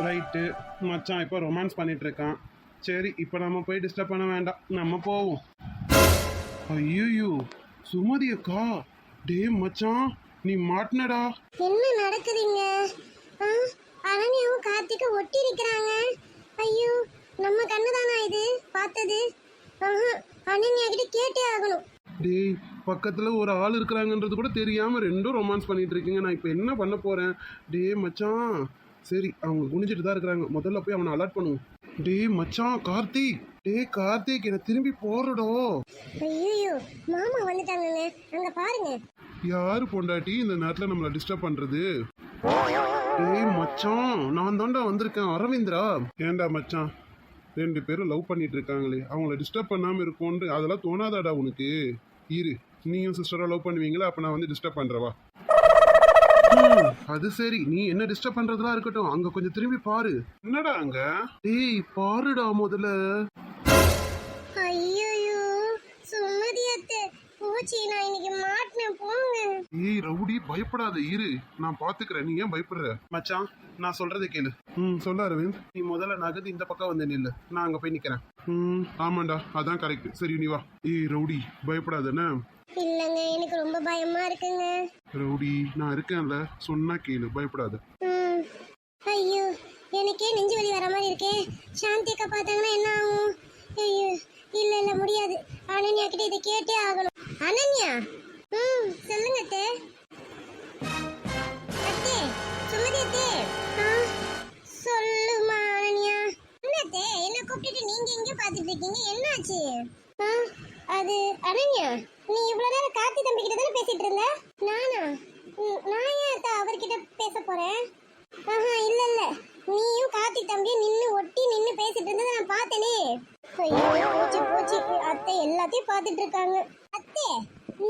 Right. மச்சான் இப்போ romance பண்ணிட்டு இருக்கான். சரி, இப்போ நம்ம போய் டிஸ்டர்ப் பண்ண வேண்டாம், நம்ம போவோம். ஐயோ, சுமதி அக்கா. டே மச்சான், நீ மாட்டினடா. என்ன நடக்குதுங்க? அனன்யாவும் கார்த்திக்க ஒட்டி நிக்கிறாங்க. ஐயோ, நம்ம கண்ணு தானா இது பார்த்தது? அனன்யா கிட்ட கேட்டே ஆகணும். டேய், பக்கத்துல ஒரு ஆள் இருக்கிறாங்கன்றது கூட தெரியாம ரெண்டும் ரொமான்ஸ் பண்ணிட்டு இருக்கீங்க. நான் இப்போ என்ன பண்ண போறேன்? டே மச்சான், சரி அவங்க குனிஞ்சிட்டு தான் இருக்கிறாங்க, முதல்ல போய் அவனை அலர்ட் பண்ணுவோம். டே மச்சான், கார்த்திக். டே கார்த்திக், என்ன திரும்பி போறடோ. ஐயோ, மாமா வந்துட்டாங்கங்க, அங்க பாருங்க. யாரு பொண்டாட்டி இந்த நேரத்துல நம்மள டிஸ்டர்ப் பண்றது? டேய் மச்சான், நான் தாண்டா வந்திருக்கேன், அரவிந்திரா. ஏண்டா மச்சான், ரெண்டு பேரும் லவ் பண்ணிட்டு இருக்காங்களே, அவங்கள டிஸ்டர்ப் பண்ணாம இருக்கும்னு அதெல்லாம் தோணாதாடா உனக்கு? இரு, நீயும் சிஸ்டரா லவ் பண்ணுவீங்களா? அப்ப நான் வந்து டிஸ்டர்ப் பண்றவா? அது சரி, நீ என்ன டிஸ்டர்ப் பண்றதுலாம் இருக்கட்டும், அங்க கொஞ்சம் திரும்பி பாரு. என்னடா அங்க? டேய் பாருடா முதல்ல. ஐயோ, சுமதியத்தை போச்சு, நான் இன்னைக்கு மாட்டினேன் போங்க. ஏய் ரவுடி, பயப்படாத, இரு நான் பாத்துக்கிறேன், நீ ஏன் பயப்படுற? மச்சான், நான் சொல்றதை கேளு. சொல்ல அரவிந்த், நீ முதல்ல நகர்ந்து இந்த பக்கம் வந்து நில்லு, நான் அங்க போய் நிக்கிறேன். ஆமாண்டா, அதான் கரெக்ட். சரி நீ வா. ஏய் ரவுடி, பயப்படாதண்ணே. இல்லங்க, எனக்கு ரொம்ப பயமா இருக்குங்க. ரவுடி, நான் இருக்கேன்ல, சொன்னா கேளு, பயப்படாத. ஐயோ, எனக்கே நெஞ்சு வலி வர மாதிரி இருக்கே. சாந்தி அக்கா பார்த்தாங்கன்னா என்ன ஆகும்? ஐயோ, இல்ல இல்ல முடியாது. அனன்யா கிட்ட இதை கேட்டே ஆகணும். அனன்யா, சொல்லுங்க அத்தே. அத்தே, சுமதி அத்தே. சொல்லுமா அனன்யா. என்ன அத்தே, என்ன கூப்பிட்டுட்டு நீங்க எங்க பாத்துட்டு இருக்கீங்க? என்னாச்சு? அது அனன்யா, நீ இவ்வளவு நேரம் கார்த்தி தம்பி கிட்ட தானே பேசிட்டு இருந்த? நானா? நான் ஏன் அத்தா அவர்கிட்ட பேச போறேன்? இல்ல இல்ல, நீயும் கார்த்தி தம்பியும் நின்னு ஒட்டி நின்னு பேசிட்டு இருந்ததை நான் பார்த்தேனே. ஐயோ போச்சு போச்சு, அத்தை எல்லாத்தையும் பார்த்துட்டு இருக்காங்க. அத்தை,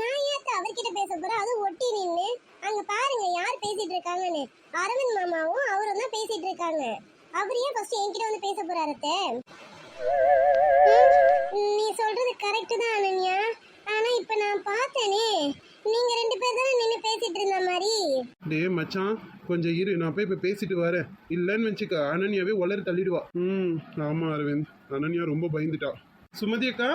நான் ஏன் அவர்கிட்ட பேச போறேன்? அது ஒட்டி நின்னு அங்க பாருங்க யார் பேசிட்டு இருக்காங்கன்னு. அரவிந்த் மாமாவும் அவரும் தான் பேசிட்டு இருக்காங்க. அவர் ஏன் ஃபர்ஸ்ட் என்கிட்ட வந்து பேச போறாரு? அத்தை, நீ சொல்றது கரெக்ட் தான் அனன்யா, ஆனா இப்ப நான் பார்த்தேனே நீங்க ரெண்டு பேர் தானே நின்னு பேசிட்டு இருந்த மாதிரி. டே மச்சான், கொஞ்சம் இரு, நான் போய் இப்ப பேசிட்டு வரேன். இல்லன்னு வச்சுக்க, அனன்யாவே உளறி தள்ளிடுவா. ஆமா அரவிந்த், அனன்யா ரொம்ப பயந்துட்டா. சுமதி அக்கா.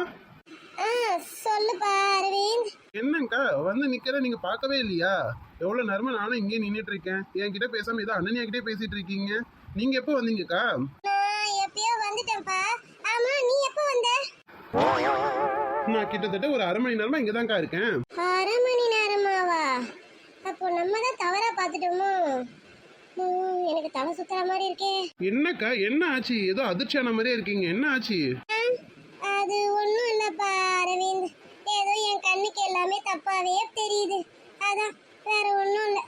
சொல்லுப்பா அரவிந்த். என்னங்கக்கா வந்து நிக்கிற, நீங்க பார்க்கவே இல்லையா? எவ்வளவு நேரமா நானும் இங்கே நின்னுட்டு இருக்கேன், என்கிட்ட பேசாம ஏதோ அனன்யா கிட்டே பேசிட்டு இருக்கீங்க. நீங்க எப்போ வந்தீங்கக்கா? நான் எப்பயோ வந்துட்டேன்ப்பா. ஆமா, நீ எப்போ வந்த? நான் கிட்டத்தட்ட ஒரு அரை மணி நேரமா இங்கதான்க்கா இருக்கேன். அரை மணி நேரமாவா? அப்போ நம்ம தான் தவறா பார்த்துட்டோமோ? எனக்கு தலை சுத்துற மாதிரி இருக்கே. என்னக்கா, என்ன ஆச்சு? ஏதோ அதிர்ச்சியான மாதிரியே இருக்கீங்க, என்ன ஆச்சு? அது ஒண்ணும் இல்லப்பா அரவிந்த், ஏதோ என் கண்ணுக்கு எல்லாமே தப்பாவே தெரியுது, அதான், வேற ஒண்ணும் இல்ல.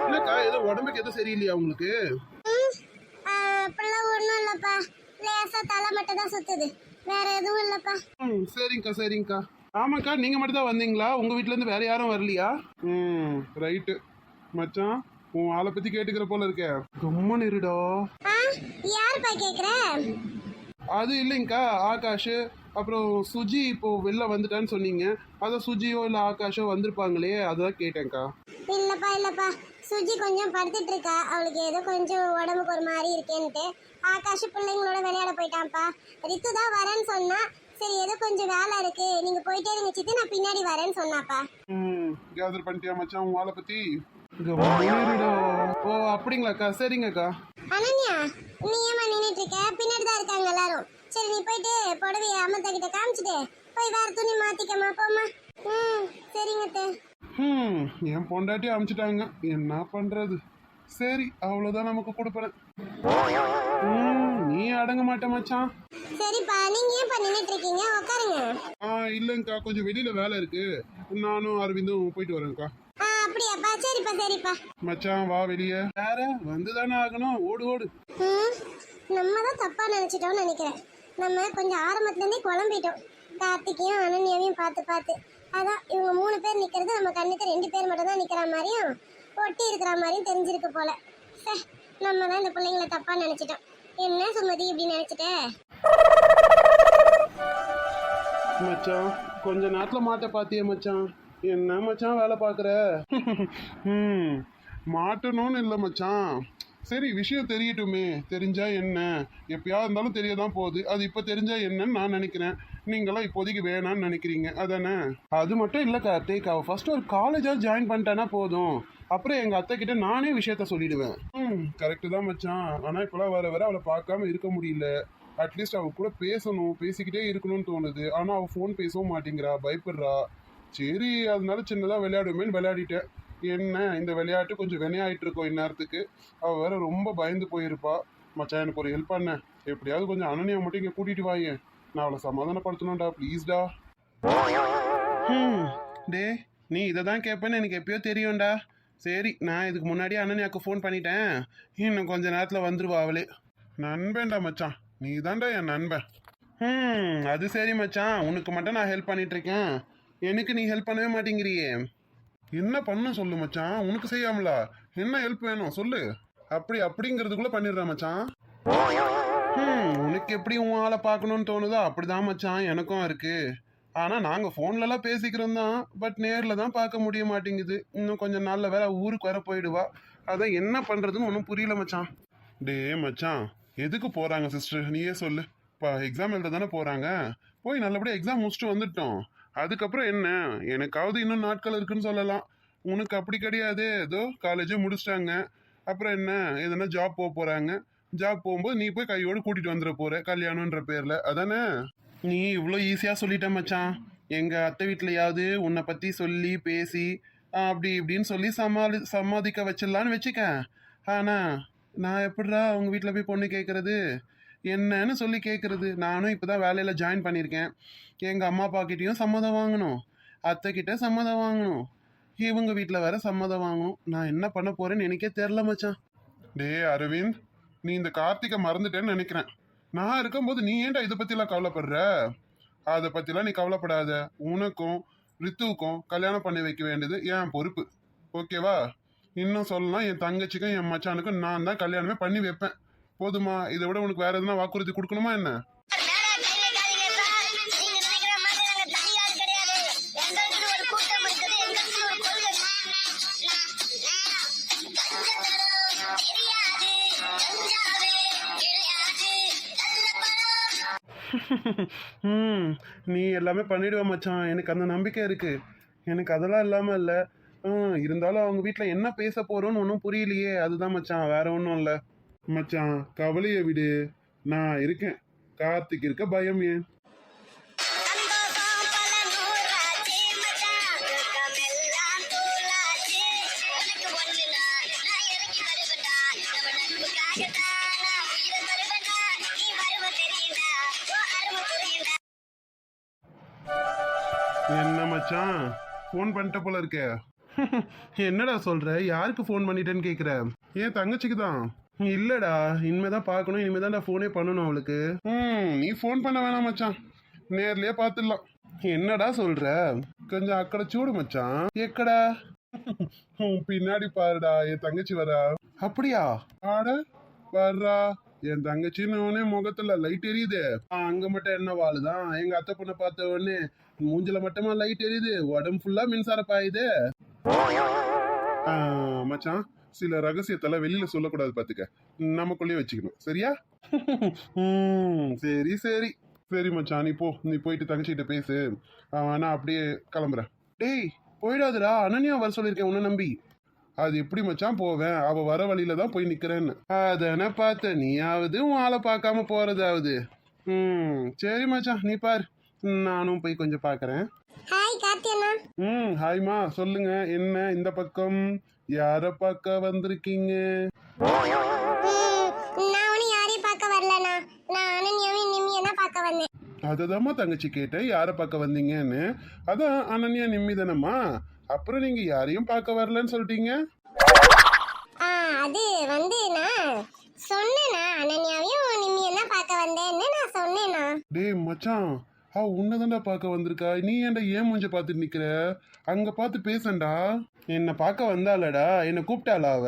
என்னக்கா, ஏதோ உடம்புக்கு எதுவும் சரியில்லையா உங்களுக்கு? அப்படிலாம் ஒண்ணும் இல்லப்பா, லேசா தலை மட்டும் தான் சுத்துது, வேற எதுவும் இல்லப்பா. சரிங்கக்கா சரிங்கக்கா. ஆமாக்கா, நீங்க மட்டும் தான் வந்தீங்களா? உங்க வீட்ல இருந்து வேற யாரும் வரலையா? ரைட்டு மச்சான், உன் ஆளை பத்தி கேட்டுக்கிற போல இருக்க, கம்மன் இருடா. யாருப்பா கேக்குற? அது இல்லைங்கக்கா, ஆகாஷ் அப்புறம் சுஜி இப்போ வெளில வந்துட்டான்னு சொன்னீங்க, அதான் சுஜியோ இல்ல ஆகாஷோ வந்திருப்பாங்களே, அதான் கேட்டேன்க்கா. இல்லப்பா இல்லப்பா, சுஜி கொஞ்சம் படுத்துட்டு இருக்கா, அவளுக்கு ஏதோ கொஞ்சம் உடம்புக்கு ஒரு மாதிரி இருக்கேன்ட்டு. ஆகாஷ் பிள்ளைங்களோட விளையாட போயிட்டான்ப்பா. ரித்து தான் வரேன்னு சொன்னா, சரி ஏதோ கொஞ்சம் வேலை இருக்கு, நீங்க போயிட்டே இருங்க சித்தி, நான் பின்னாடி வரேன்னு சொன்னாப்பா. கேதர் பண்ணிட்டியா மச்சான் உன் ஆளை பத்தி? ஓ அப்படிங்களாக்கா, சரிங்கக்கா. அனன்யா, நீ ஏமா நின்னுட்டு இருக்க? பின்னாடி தான் இருக்காங்க எல்லாரும். சரி நீ போயிட்டு புடவைய அம்மத்தா கிட்ட காமிச்சிட்டு போய் வேற துணி மாத்திக்கமா, போமா. சரிங்க. என் பொண்டாட்டி அமிச்சிட்டாங்க, என்ன பண்றது? சரி, அவ்வளவுதான் நமக்கு கொடுப்பேன். நீ அடங்க மாட்ட மச்சான். சரிப்பா, நீங்க ஏன்பா நின்னுட்டு இருக்கீங்க? உட்காருங்க. இல்லங்கக்கா, கொஞ்சம் வெளியில வேலை இருக்கு, நானும் அரவிந்தும் போயிட்டு வரேன்க்கா. அப்படியாப்பா, சரிப்பா சரிப்பா. மச்சான் வா வெளியே. வேற வந்துதானே ஆகணும், ஓடு ஓடு. நம்ம தான் தப்பா நினைச்சிட்டோம்னு நினைக்கிறேன். நம்ம கொஞ்சம் ஆரம்பத்துல இருந்தே குழம்பிட்டோம், கார்த்திகையும் அனன்யாவையும் பார்த்து பார்த்து. அதான் இவங்க 3 பேர் நிக்கிறது நம்ம கண்ணுக்கு 2 பேர் மட்டும் தான் நிக்கிற மாதிரியும் ஒட்டி இருக்கிற மாதிரியும் தெரிஞ்சிருக்கு போல. நம்ம தான் இந்த பிள்ளைங்களை தப்பா நினைச்சிட்டோம். என்ன சுமதி இப்படி நினைச்சிட்ட? மச்சான், கொஞ்ச நேரத்துல மாட்ட பாத்தியே மச்சான், என்ன மச்சான் வேலை பாக்குற? மாட்டணும்னு இல்லை மச்சான், சரி விஷயம் தெரியட்டுமே, தெரிஞ்சா என்ன, எப்பயாவது இருந்தாலும் தெரியதான் போகுது. அது இப்போ தெரிஞ்சா என்னன்னு நான் நினைக்கிறேன். நீங்களாம் இப்போதைக்கு வேணான்னு நினைக்கிறீங்க அதானே? அது மட்டும் இல்லை கார்த்திக், அவள் ஃபர்ஸ்ட் ஒரு காலேஜாக ஜாயின் பண்ணிட்டானா போதும், அப்புறம் எங்கள் அத்தை கிட்ட நானே விஷயத்த சொல்லிடுவேன். கரெக்டு தான் மச்சான். ஆனால் இப்போலாம் வர வர அவளை பார்க்காம இருக்க முடியல. அட்லீஸ்ட் அவ கூட பேசணும், பேசிக்கிட்டே இருக்கணும்னு தோணுது. ஆனால் அவள் ஃபோன் பேசவும் மாட்டேங்கிறா, பயப்படுறா. சரி அதனால சின்னதாக விளையாடுவேன்னு விளையாடிட்டேன். என்ன இந்த விளையாட்டு கொஞ்சம் வினையாயிட்டு இருக்கோம் இந்நேரத்துக்கு. அவள் வேற ரொம்ப பயந்து போயிருப்பா. மச்சான் எனக்கு ஒரு ஹெல்ப் பண்ண, எப்படியாவது கொஞ்சம் அனனியா மட்டும் இங்கே கூட்டிட்டு வாயேன். நான் அவளை சமாதானப்படுத்தணும்டா ப்ளீஸ்டா. டே, நீ இதை தான் கேட்பேன்னு எனக்கு எப்பயோ தெரியும்டா. சரி நான் இதுக்கு முன்னாடியே அனன்யாவுக்கு ஃபோன் பண்ணிட்டேன். இன்னும் கொஞ்ச நேரத்தில் வந்துருவா அவளே. நண்பன்டா மச்சான், நீ தான்டா என் நண்பன். அது சரி மச்சான், உனக்கு மட்டும் நான் ஹெல்ப் பண்ணிட்டு இருக்கேன், எனக்கு நீ ஹெல்ப் பண்ணவே மாட்டேங்கிறியே. என்ன பண்ண சொல்லு மச்சான், உனக்கு செய்யாமலா? என்ன ஹெல்ப் வேணும் சொல்லு. அப்படிங்கிறதுக்குள்ள பண்ணிடுறேன் மச்சான். உனக்கு எப்படி உன் ஆளை பார்க்கணும்னு தோணுதோ அப்படிதான் மச்சான் எனக்கும் இருக்கு. ஆனா நாங்க போன்லலாம் பேசிக்கிறோம் தான், பட் நேர்ல தான் பார்க்க முடிய மாட்டேங்குது. இன்னும் கொஞ்சம் நாள்ல வேற ஊருக்கு வர போயிடுவா. அதான் என்ன பண்றதுன்னு ஒன்றும் புரியல மச்சான். டே மச்சான், எதுக்கு போறாங்க சிஸ்டர் நீயே சொல்லு. இப்போ எக்ஸாம் எழுத தானே போறாங்க, போய் நல்லபடியாக எக்ஸாம் முடிச்சுட்டு வந்துட்டோம். அதுக்கப்புறம் என்ன, எனக்காவது இன்னும் நாட்கள் இருக்குன்னு சொல்லலாம். உனக்கு அப்படி கிடையாது, ஏதோ காலேஜே முடிச்சிட்டாங்க. அப்புறம் என்ன, எதனா ஜாப் போக போறாங்க. ஜாப் போகும்போது நீ போய் கையோடு கூட்டிட்டு வந்துட போற கல்யாணம்ன்ற பேர்ல, அதானே? நீ இவ்வளோ ஈஸியாக சொல்லிட்ட மச்சான். எங்கள் அத்தை வீட்லையாவது உன்னை பற்றி சொல்லி பேசி அப்படி இப்படின்னு சொல்லி சமாதிக்க வச்சிடலான்னு வச்சுக்க. ஆனால் நான் எப்படிடா அவங்க வீட்டில் போய் பொண்ணு கேட்குறது, என்னன்னு சொல்லி கேட்குறது? நானும் இப்போ தான் வேலையில் ஜாயின் பண்ணியிருக்கேன். எங்கள் அம்மா அப்பா கிட்டேயும் சம்மதம் வாங்கணும், அத்தை கிட்ட சம்மதம் வாங்கணும், இவங்க வீட்டில் வேற சம்மதம் வாங்கணும். நான் என்ன பண்ண போகிறேன்னு எனக்கே தெரில மச்சான். டே அரவிந்த், நீ இந்த கார்த்திகை மறந்துட்டேன்னு நினைக்கிறேன். நான் இருக்கும்போது நீ ஏன்டா இதை பற்றிலாம் கவலைப்படுற? அதை பற்றிலாம் நீ கவலைப்படாத. உனக்கும் ரித்துவுக்கும் கல்யாணம் பண்ணி வைக்க வேண்டியது என் பொறுப்பு, ஓகேவா? இன்னும் சொல்லலாம், என் தங்கச்சிக்கும் என் மச்சானுக்கும் நான் தான் கல்யாணமே பண்ணி வைப்பேன். போதுமா? இதை விட உனக்கு வேற எதுனா வாக்குறுதி கொடுக்கணுமா என்ன? நீ எல்லாமே பண்ணிடுவ மச்சான், எனக்கு அந்த நம்பிக்கை இருக்கு. எனக்கு அதெல்லாம் இல்லாமல் இல்லை. இருந்தாலும் அவங்க வீட்டில் என்ன பேச போறோன்னு ஒன்றும் புரியலையே, அதுதான் மச்சான், வேற ஒன்றும் இல்லை. மச்சான் கவலையை விடு, நான் இருக்கேன். கார்த்திக் இருக்க பயம் ஏன்? என்ன மச்சான் ஃபோன் பண்ணிட்ட போல இருக்கே. என்னடா சொல்ற, யாருக்கு ஃபோன் பண்ணிட்டேன்னு கேக்குற? ஏன் தங்கச்சிக்கு தான்? இல்லடா, இனிமேதான் பார்க்கணும், இனிமேதான்டா ஃபோனே பண்ணணும் அவளுக்கு. நீ ஃபோன் பண்ண வேணாம் மச்சான், நேர்லயே பார்த்துடலாம். என்னடா சொல்ற? கொஞ்சம் அக்கறை சூடு மச்சான். எக்கடா? பின்னாடி பாருடா, என் தங்கச்சி வரா. அப்படியா? ஆட வர்றா என் தங்கச்சின்னு முகத்துல லைட் எரியுது. அங்க மட்டும் என்ன வாழுதான், எங்க அத்தை பொண்ணை பார்த்த உடனே மூஞ்சில மட்டுமா லைட் எரியுது, உடம்பு ஃபுல்லா மின்சார பாயுது. மச்சான் சில ரகசியத்தெல்லாம் வெளியில சொல்லக்கூடாது பாத்துக்க, நமக்குள்ளேயே வச்சுக்கணும், சரியா? சரி சரி சரி மச்சான், நீ போ, நீ போயிட்டு தங்கச்சிக்கிட்ட பேசு. நான் அப்படியே கிளம்புறேன். டேய் போயிடாதுடா, அனன்யா வர சொல்லியிருக்கேன் உன்னை நம்பி. அது எப்படி மச்சான் போவேன், அவ வர வழியில தான் போய் நிக்கிறேன்னு. அதானே பார்த்த, நீயாவது உன் ஆளை பார்க்காம போறதாவது. சரி மச்சான் நீ பாரு, நானும் போய் கொஞ்சம் பாக்குறேன். ஹாய் கார்த்தி அண்ணா. ஹாய்மா, சொல்லுங்க என்ன இந்த பக்கம் யார பார்க்க வந்திருக்கீங்க? நான் ஒன்னும் யாரையும் பார்க்க வரலண்ணா, நான் அனன்யாவையும் நிம்மியை தான் பார்க்க வந்தேன். அததாம்மா தங்கச்சி கேட்டேன், யார பார்க்க வந்தீங்கன்னு. அதான் அனன்யா நிம்மி தானம்மா, அப்புறம் நீங்க யாரையும் பார்க்க வரலன்னு சொல்லிட்டீங்க. அது வந்து நான் சொன்னேனா, அனன்யாவையும் நிம்மியை தான் பார்க்க வந்தேன்னு நான் சொன்னேனா. டேய் மச்சான், உன்னதான்டா பார்க்க வந்திருக்கா, நீ ஏன்டா ஏன் மூஞ்ச பார்த்துட்டு நிக்கிற? அங்க பார்த்து பேசண்டா. என்னை பார்க்க வந்தாளடா, என்னை கூப்பிட்டாளா அவ?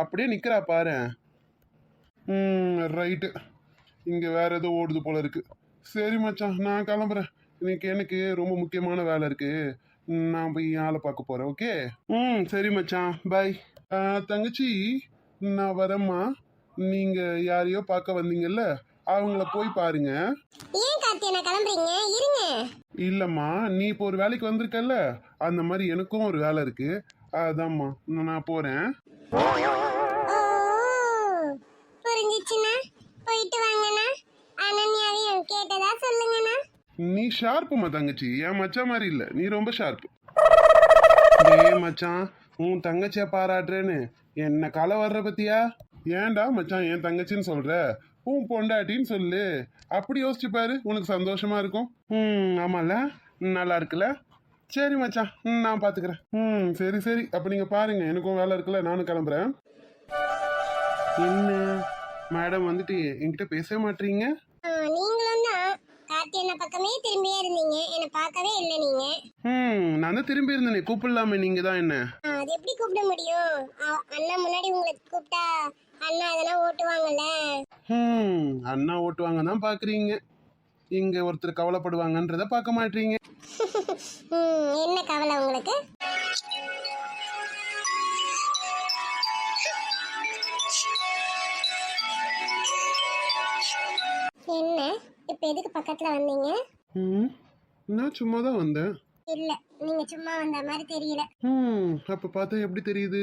அப்படியே நிக்கிறா பாரு. ரைட்டு, இங்க வேற ஏதோ ஓடுது போல இருக்கு. சரி மச்சான் நான் கிளம்புறேன், இன்னைக்கு எனக்கு ரொம்ப முக்கியமான வேலை இருக்கு. நான் போய் ஆளை பார்க்க போறேன். ஓகே? சரி மச்சான் பாய். தங்கச்சி நான் வரேம்மா. நீங்க யாரையோ பார்க்க வந்தீங்கல்ல, அவங்கள போய் பாருங்க. ஏன் கார்த்தி என்ன கிளம்புறீங்க? இருங்க. இல்லம்மா, நீ இப்போ ஒரு வேலைக்கு வந்திருக்கல்ல, அந்த மாதிரி எனக்கும் ஒரு வேலை இருக்கு. அதாம்மா நான் போறேன். ஓ, புரிஞ்சிச்சுண்ணா. போயிட்டு வாங்கண்ணா. அனன்யாவையும் கேட்டதா சொல்லுங்கண்ணா. நீ ஷார்ப்புமா தங்கச்சி, என் மச்சான் மாதிரி இல்ல, நீ ரொம்ப ஷார்ப்பு. மச்சான், உன் தங்கச்சியா பாராட்டுறேன்னு என்ன கலை வர்ற பத்தியா? ஏன்டா மச்சான் என் தங்கச்சின்னு சொல்ற? உன் பொண்டாட்டின்னு சொல்லு. அப்படி யோசிச்சு பாரு, உனக்கு சந்தோஷமா இருக்கும். ஆமால, நல்லா இருக்குல்ல? சரி மச்சான், நான் பாத்துக்கிறேன். சரி சரி, அப்ப நீங்க பாருங்க, எனக்கும் வேலை இருக்குல்ல, நானும் கிளம்புறேன். என்ன மேடம் வந்துட்டு என்கிட்ட பேசவே மாட்டீங்க? நீங்களும் தான் கார்த்தி என்ன பக்கமே திரும்பியே இருந்தீங்க, என்ன பார்க்கவே இல்லை நீங்க. நான் தான் திரும்பி இருந்தேனே, கூப்பிடலாமே, நீங்க தான் என்ன? அது எப்படி கூப்பிட முடியும்? அண்ணா முன்னாடி உங்களை கூப்பிட்டா அண்ணா அதெல்லாம் ஓட்டுவாங்கல்ல. அண்ணா ஓட்டுவாங்க தான் பாக்குறீங்க, இங்க ஒருத்தர் கவலைப்படுவாங்கன்றத பார்க்க மாட்டீங்க. என்ன கவலை உங்களுக்கு? என்ன இப்ப எதுக்கு பக்கத்துல வந்தீங்க? நான் சும்மா தான் வந்தேன். இல்ல, நீங்க சும்மா வந்த மாதிரி தெரியல. அப்ப பார்த்தா எப்படி தெரியுது?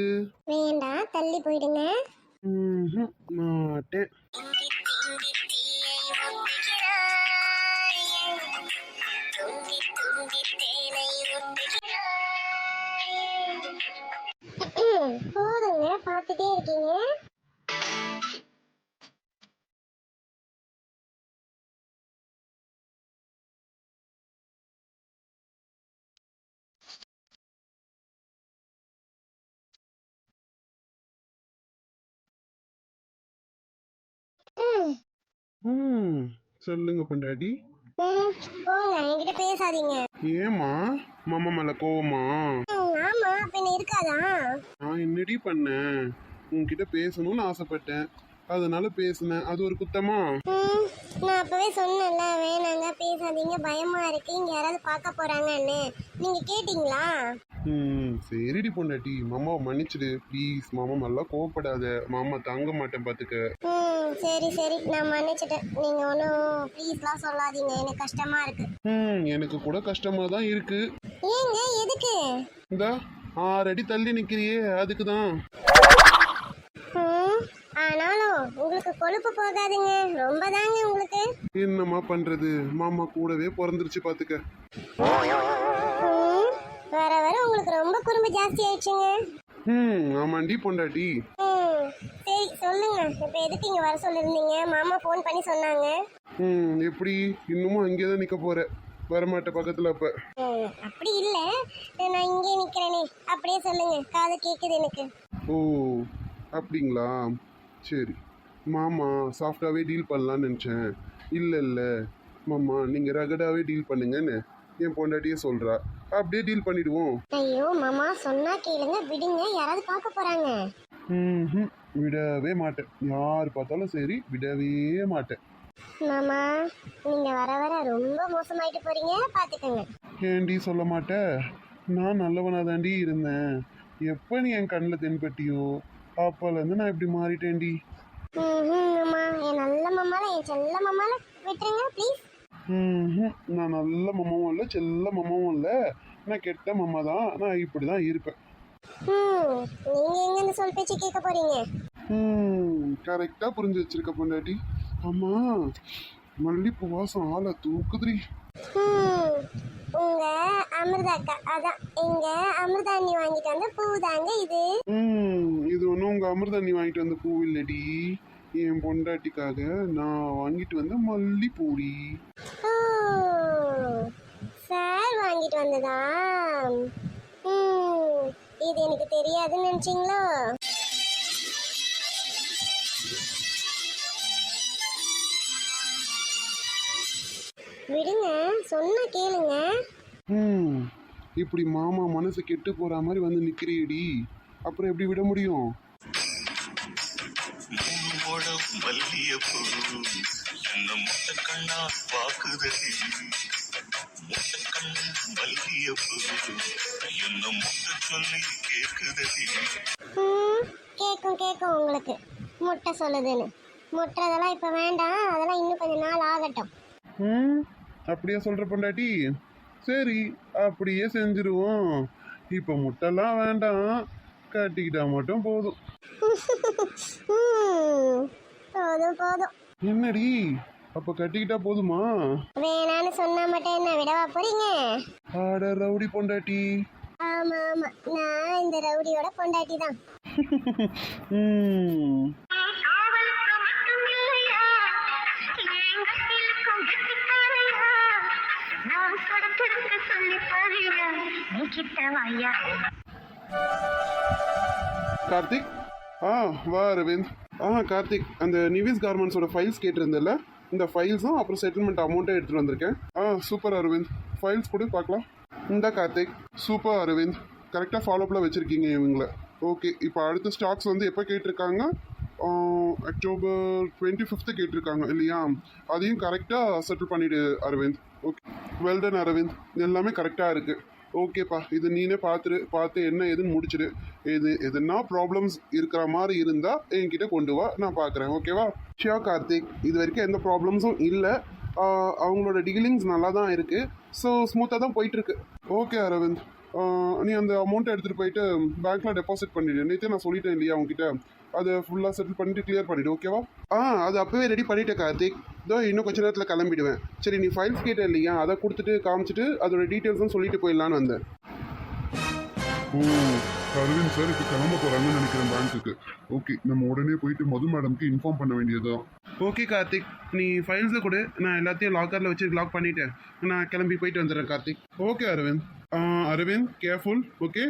வேண்டாம், தள்ளி போயிடுங்க. மாட்டேன். போதுங்க, பார்த்துட்டே இருக்கீங்க. சொல்லுங்க பொண்டாட்டி. போங்க, என்கிட்ட பேசாதீங்க. ஏமா மாமா மேல கோவமா? ஆமா, பின்ன இருக்காதா? நான் என்னடி பண்ணேன்? உன்கிட்ட பேசணும்னு ஆசைப்பட்டேன், அதனால பேசினேன். அது ஒரு குத்தமா? நான் அப்பவே சொன்னேன்ல, வேணாங்க பேசாதீங்க, பயமா இருக்கு, இங்க யாராவது பார்க்க போறாங்கன்னு. நீங்க கேட்டீங்களா? சரிடி பொண்டாட்டி, மாமாவை மன்னிச்சிடு ப்ளீஸ். மாமா நல்லா கோவப்படாத, மாமா தாங்க மாட்டேன் பாத்துக்க. சரி சரி, நான் மன்னிச்சிட்டேன். நீங்க ஒன்றும் ப்ளீஸ்லாம் சொல்லாதீங்க, எனக்கு கஷ்டமா இருக்கு. எனக்கு கூட கஷ்டமா தான் இருக்கு. ஏங்க எதுக்கு? இந்த 6 அடி தள்ளி நிக்கிறியே, அதுக்குதான். ஆனாலும் உங்களுக்கு கொழுப்பு போகாதுங்க, ரொம்ப தாங்க உங்களுக்கு. என்னம்மா பண்றது, மாமா கூடவே பிறந்துருச்சு பாத்துக்க. வர வர உங்களுக்கு ரொம்ப குறும்பு ஜாஸ்தி ஆயிடுச்சுங்க. ஆமாண்டி பொண்டாட்டி. சரி சொல்லுங்க, இப்ப எதுக்கு இங்க வர சொல்லிருந்தீங்க? மாமா ஃபோன் பண்ணி சொன்னாங்க. எப்படி இன்னமும் அங்கேதான் நிக்க போற? வரமாட்ட பக்கத்துல? அப்ப அப்படி இல்ல, நான் இங்கே நிக்கிறேனே, அப்படியே சொல்லுங்க, காது கேக்குது எனக்கு. ஓ அப்படிங்களா? சரி, மாமா சாஃப்டாவே டீல் பண்ணலான்னு நினைச்சேன். இல்ல இல்ல மாமா, நீங்க ரகடாவே டீல் பண்ணுங்கன்னு என் பொண்டாட்டியே சொல்றா. அப்படியே டீல் பண்ணிடுவோம். ஐயோ மாமா, சொன்னா கேளுங்க, விடுங்க, யாராவது பார்க்க போறாங்க. விடவே மாட்டேன், யார் பார்த்தாலும் சரி, விடவே மாட்டேன். மாமா, நீங்க வர வர ரொம்ப மோசமாயிட்டு போறீங்க, பாத்துக்கங்க. ஏண்டி சொல்ல மாட்டேன்? நான் நல்லவனா தாண்டி இருந்தேன். எப்ப நீ என் கண்ணில் தென்பட்டியோ அப்பல இருந்து நான் இப்படி மாறிட்டேன்டி. மாமா, என் நல்ல மாமால, என் செல்ல மாமால விட்டுருங்க ப்ளீஸ். நான் நல்ல மாமாவும் இல்லை, செல்ல மாமாவும் இல்லை, நான் கெட்ட மாமா தான். நான் இப்படிதான் இருப்பேன். நீங்க எங்க இந்த சொல் பேச்சு கேட்க போறீங்க? கரெக்டா புரிஞ்சு வச்சிருக்க பொண்டாட்டி. அம்மா, மல்லிப்பூ வாசம் ஆளை தூக்குதுரி. உங்க அமிர்தா அக்கா, அதான் எங்க அமிர்தாண்ணி வாங்கிட்டு வந்த பூ தாங்க இது. இது ஒன்றும் உங்க அமிர்தாண்ணி வாங்கிட்டு வந்த பூ இல்லடி, என் பொண்டாட்டிக்காக நான் வாங்கிட்டு வந்த மல்லிப்பூடி. சார் வாங்கிட்டு வந்ததா? இது எனக்கு தெரியாதுன்னு நினைச்சீங்களோ? விடுங்க, சொன்னா கேளுங்க. இப்படி மாமா மனசு கெட்டு போற மாதிரி வந்து நிக்கிறியடி, அப்புறம் எப்படி விட முடியும்? கேட்கும் கேட்கும் உங்களுக்கு முட்டை சொல்லுதுன்னு. முட்டுறதெல்லாம் இப்போ வேண்டாம், அதெல்லாம் இன்னும் கொஞ்சம் நாள் ஆகட்டும். ம் அப்படியே சொல்கிற பொண்டாட்டி, சரி அப்படியே செஞ்சுருவோம். இப்போ முட்டைலாம் வேண்டாம், கட்டிக்கிட்டா மட்டும் போதும். ம், போதும் போதும். என்னடி அப்போ கட்டிக்கிட்டா போதுமா? வேணான்னு சொன்னா மட்டும் என்ன விடவா போறீங்க? ஆட ரவுடி பொண்டாட்டி. ஆமா ஆமா, நான் இந்த ரவுடியோட பொண்டாட்டி தான். ம் கார்த்திக், வா அரவிந்த். கார்த்திக், அந்த நிவிஸ் கார்மெண்ட்ஸோட ஃபைல்ஸ் கேட்டிருந்தல, இந்த ஃபைல்ஸும் அப்புறம் செட்டில்மெண்ட் அமௌண்ட்டை எடுத்துகிட்டு வந்திருக்கேன். சூப்பர் அரவிந்த், ஃபைல்ஸ் கூட பார்க்கலாம். இந்த கார்த்திக், சூப்பர் அரவிந்த், கரெக்டாக ஃபாலோப்பில் வச்சுருக்கீங்க இவங்கள. ஓகே, இப்போ அடுத்த ஸ்டாக்ஸ் வந்து எப்போ கேட்டிருக்காங்க? அக்டோபர் 25 கேட்டிருக்காங்க இல்லையா? அதையும் கரெக்டாக செட்டில் பண்ணிவிடு அரவிந்த். ஓகே, வெல்டன் அரவிந்த், எல்லாமே கரெக்டாக இருக்குது. ஓகேப்பா, இது நீனே பார்த்து என்ன ஏதுன்னு முடிச்சிடு. எதுனா ப்ராப்ளம்ஸ் இருக்கிற மாதிரி இருந்தால் என்கிட்ட கொண்டு வா, நான் பார்க்குறேன். ஓகேவா? ஷியோர் கார்த்திக், இது வரைக்கும் எந்த ப்ராப்ளம்ஸும் இல்லை. அவங்களோட டீலிங்ஸ் நல்லா தான் இருக்குது. ஸோ ஸ்மூத்தாக தான் போயிட்டுருக்கு. ஓகே அரவிந்த், நீ அந்த அமௌண்ட்டை எடுத்துகிட்டு போயிட்டு பேங்க்கில் டெபாசிட் பண்ணிவிடு. நேற்றே நான் சொல்லிட்டேன் இல்லையா அவங்ககிட்ட, அதை ஃபுல்லாக செட்டில் பண்ணிவிட்டு கிளியர் பண்ணிவிடு. ஓகேவா? அது அப்போவே ரெடி பண்ணிவிட்டேன் கார்த்திக். இதோ இன்னும் கொஞ்ச நேரத்தில் கிளம்பிடுவேன். சரி, நீ ஃபைல்ஸ் கேட்ட இல்லையா, அதை கொடுத்துட்டு காமிச்சிட்டு அதோட டீட்டெயில்ஸும் சொல்லிட்டு போயிடலான்னு வந்தேன். ஓ, அரவிந்த் சார் இப்போ கிளம்ப போகிறாங்கன்னு நினைக்கிறேன் பேங்க்குக்கு. ஓகே, நம்ம உடனே போயிட்டு மது மேடம்க்கு இன்ஃபார்ம் பண்ண வேண்டியதுதான். ஓகே கார்த்திக், நீ ஃபைல்ஸை கொடு, நான் எல்லாத்தையும் லாக்கரில் வச்சு லாக் பண்ணிவிட்டேன். நான் கிளம்பி போயிட்டு வந்துடுறேன் Karthik. Okay Aravind. Aravind, careful. Okay.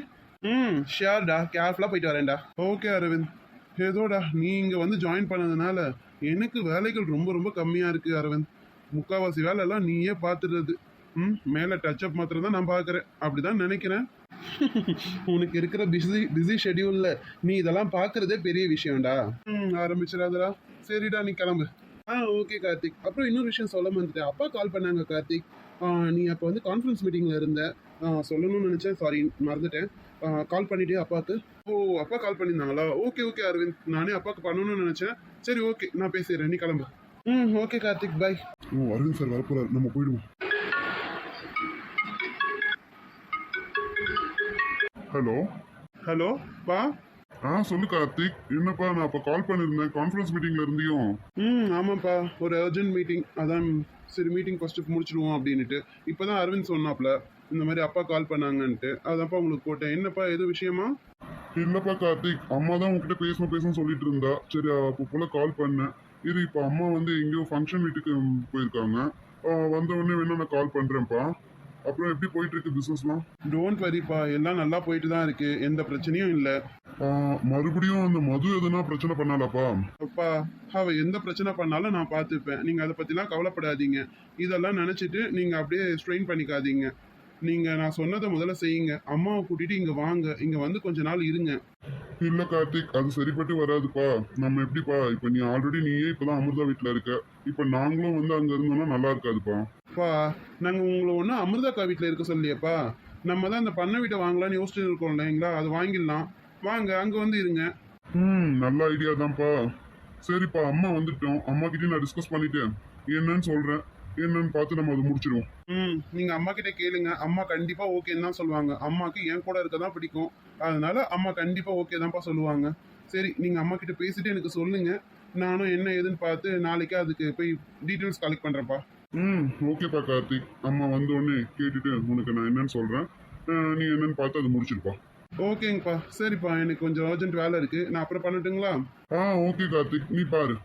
ஷியோர்டா, கேர்ஃபுல்லாக போயிட்டு வரேன்டா. ஓகே அரவிந்த். ஏதோடா, நீ இங்கே வந்து ஜாயின் பண்ணதுனால எனக்கு வேலைகள் ரொம்ப ரொம்ப கம்மியாக இருக்குது அரவிந்த். முக்கால்வாசி வேலையெல்லாம் நீயே பார்த்துடுறது. மேலே டச்சப் மாத்திரம் தான் நான் பார்க்குறேன். அப்படி தான் நினைக்கிறேன். உனக்கு இருக்கிற பிஸி ஷெடியூலில் நீ இதெல்லாம் பார்க்குறதே பெரிய விஷயம்டா. ஆரம்பிச்சிடாதடா. சரிடா, நீ கிளம்பு. ஓகே கார்த்திக். அப்புறம் இன்னொரு விஷயம் சொல்ல வந்துட்டேன். அப்பா கால் பண்ணாங்க கார்த்திக். நீ அப்போ வந்து கான்ஃபரன்ஸ் மீட்டிங்கில் இருந்த, சொல்லணும்னு நினச்சேன், சாரி மறந்துட்டேன். கால் பண்ணிட்டே அப்பாவுக்கு? ஓ, அப்பா கால் பண்ணியிருந்தாங்களா? ஓகே ஓகே அரவிந்த், நானே அப்பாவுக்கு பண்ணணும்னு நினச்சேன். சரி ஓகே, நான் பேசிடுறேன், நீ கிளம்பு. ஓகே கார்த்திக், பாய். ஓ, அரவிந்த் சார் வரப்போறாரு, நம்ம போயிடுவோம். ஹலோ ஹலோ பா. சொல்லு கார்த்திக். என்னப்பா, நான் அப்போ கால் பண்ணியிருந்தேன், கான்ஃபரன்ஸ் மீட்டிங்ல இருந்தியும். ஆமாப்பா, ஒரு அர்ஜென்ட் மீட்டிங், அதான் சரி மீட்டிங் ஃபஸ்ட்டு முடிச்சிடுவோம் அப்படின்ட்டு. இப்போ தான் அரவிந்த் சொன்னாப்ல இந்த மாதிரி அப்பா கால் பண்ணாங்கன்ட்டு, அதான்ப்பா உங்களுக்கு போட்டேன். என்னப்பா, எது விஷயமா? இல்லப்பா கார்த்திக், அம்மா தான் உங்ககிட்ட பேசணும் சொல்லிட்டு இருந்தா. சரி, அப்போ போல கால் பண்ணேன். இது இப்போ அம்மா வந்து எங்கேயோ ஃபங்க்ஷன் வீட்டுக்கு போயிருக்காங்க. வந்த உடனே வேணா நான் கால் பண்றேன்ப்பா. அப்புறம் எப்படி போயிட்டு இருக்கு பிசினஸ்லாம்? டோன்ட் வரிப்பா, எல்லாம் நல்லா போயிட்டு தான் இருக்கு, எந்த பிரச்சனையும் இல்லை. மறுபடியும் அந்த மது எதுனா பிரச்சனை பண்ணாலாப்பா? அப்பா, அவ எந்த பிரச்சனை பண்ணாலும் நான் பார்த்துப்பேன். நீங்கள் அதை பற்றிலாம் கவலைப்படாதீங்க. இதெல்லாம் நினச்சிட்டு நீங்கள் அப்படியே ஸ்ட்ரெயின் பண்ணிக்காதீங்க. நீங்கள் நான் சொன்னதை முதல்ல செய்யுங்க. அம்மாவை கூட்டிகிட்டு இங்கே வாங்க, இங்கே வந்து கொஞ்ச நாள் இருங்க. இல்ல கார்த்திக், அது சரிப்பட்டு வராதுப்பா. நம்ம எப்படிப்பா, இப்போ நீ ஆல்ரெடி நீயே இப்பதான் அமிர்தா வீட்டில் இருக்க. இப்போ நாங்களும் வந்து அங்கே இருந்தோம்னா நல்லா இருக்காதுப்பா. அப்பா, நாங்கள் உங்களை ஒன்றும் அமிர்தாக்கா வீட்டில் இருக்க சொல்லியப்பா. நம்ம தான் இந்த பண்ணை வீட்டை வாங்கலாம்னு யோசிச்சுட்டு இருக்கோம் இல்லைங்களா, அது வாங்கிடலாம். வாங்க, அங்கே வந்து இருங்க. நல்ல ஐடியா தான்ப்பா. சரிப்பா, அம்மா வந்துட்டோம். அம்மா கிட்டே நான் டிஸ்கஸ் பண்ணிட்டேன், என்னன்னு சொல்றேன். என்னன்னு பார்த்து நம்ம அதை முடிச்சிடுவோம். நீங்கள் அம்மா கிட்ட கேளுங்க. அம்மா கண்டிப்பாக ஓகேன்னு தான் சொல்லுவாங்க. அம்மாவுக்கு என் கூட இருக்க தான் பிடிக்கும். அதனால அம்மா கண்டிப்பாக ஓகே தான்ப்பா சொல்லுவாங்க. சரி, நீங்கள் அம்மா கிட்ட பேசிட்டு எனக்கு சொல்லுங்க. நானும் என்ன ஏதுன்னு பார்த்து நாளைக்கு அதுக்கு போய் டீட்டெயில்ஸ் கலெக்ட் பண்ணுறேன்ப்பா. ஓகேப்பா கார்த்திக், அம்மா வந்த உடனே கேட்டுட்டு உனக்கு நான் என்னன்னு சொல்றேன். நீ என்னன்னு பார்த்து அதை முடிச்சிருப்பா. ஓகேங்கப்பா. சரிப்பா, எனக்கு கொஞ்சம் அர்ஜென்ட் வேலை இருக்குது, நான் அப்புறம் பண்ணட்டுங்களா? ஓகே கார்த்திக், நீ பாரு.